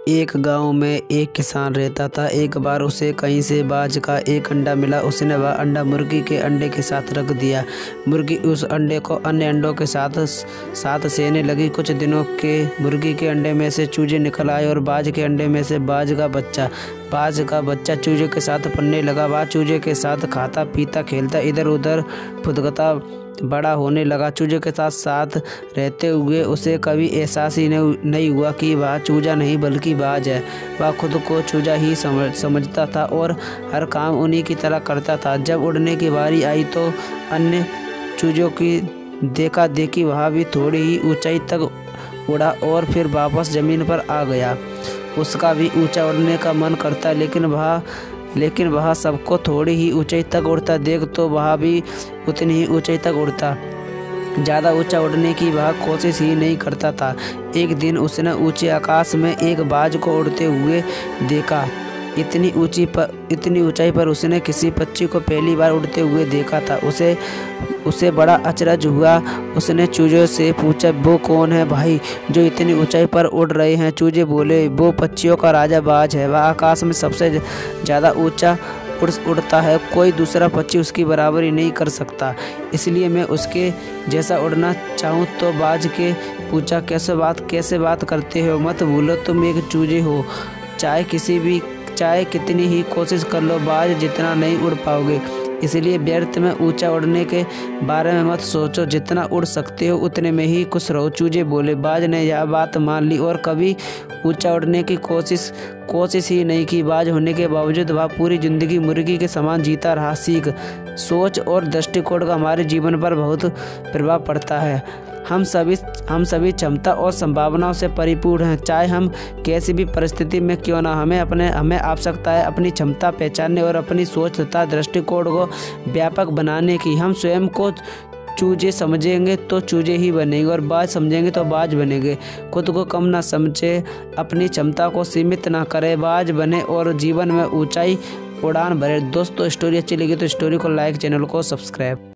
एक गांव में एक किसान रहता था। एक बार उसे कहीं से बाज का एक अंडा मिला। उसने वह अंडा मुर्गी के अंडे के साथ रख दिया। मुर्गी उस अंडे को अन्य अंडों के साथ सेने लगी। कुछ दिनों के मुर्गी के अंडे में से चूजे निकल आए और बाज के अंडे में से बाज का बच्चा चूजे के साथ पलने लगा। वह चूजे के साथ खाता पीता खेलता इधर उधर फुदकता बड़ा होने लगा। चूजे के साथ रहते हुए उसे कभी एहसास ही नहीं हुआ कि वह चूजा नहीं बल्कि बाज है। वह खुद को चूजा ही समझता था और हर काम उन्हीं की तरह करता था। जब उड़ने की बारी आई तो अन्य चूजों की देखा देखी वह भी थोड़ी ही ऊंचाई तक उड़ा और फिर वापस ज़मीन पर आ गया। उसका भी ऊंचा उड़ने का मन करता, लेकिन वह सबको थोड़ी ही ऊंचाई तक उड़ता देख तो वह भी उतनी ही ऊंचाई तक उड़ता। ज़्यादा ऊंचा उड़ने की वह कोशिश ही नहीं करता था। एक दिन उसने ऊंचे आकाश में एक बाज को उड़ते हुए देखा। इतनी ऊंचाई पर उसने किसी पक्षी को पहली बार उड़ते हुए देखा था। उसे बड़ा अचरज हुआ। उसने चूजों से पूछा, वो कौन है भाई जो इतनी ऊंचाई पर उड़ रहे हैं? चूजे बोले, वो पक्षियों का राजा बाज है। वह आकाश में सबसे ज़्यादा ऊंचा उड़ता है। कोई दूसरा पक्षी उसकी बराबरी नहीं कर सकता, इसलिए मैं उसके जैसा उड़ना चाहूँ। तो बाज के पूछा, कैसे बात करते हो? मत भूलो तुम एक चूजे हो। चाहे कितनी ही कोशिश कर लो, बाज जितना नहीं उड़ पाओगे। इसलिए व्यर्थ में ऊंचा उड़ने के बारे में मत सोचो। जितना उड़ सकते हो उतने में ही खुश रहो। चूजे बोले। बाज ने यह बात मान ली और कभी ऊंचा उड़ने की कोशिश ही नहीं की। बाज होने के बावजूद वह पूरी जिंदगी मुर्गी के समान जीता रहा। सोच और दृष्टिकोण का हमारे जीवन पर बहुत प्रभाव पड़ता है। हम सभी क्षमता और संभावनाओं से परिपूर्ण हैं। चाहे हम कैसी भी परिस्थिति में क्यों ना, हमें आवश्यकता है अपनी क्षमता पहचानने और अपनी सोच तथा दृष्टिकोण को व्यापक बनाने की। हम स्वयं को चूजे समझेंगे तो चूजे ही बनेंगे और बाज समझेंगे तो बाज बनेंगे। खुद को कम ना समझे, अपनी क्षमता को सीमित ना करें, बाज बने और जीवन में ऊंचाई उड़ान भरे। दोस्तों, स्टोरी अच्छी लगी तो स्टोरी को लाइक, चैनल को सब्सक्राइब।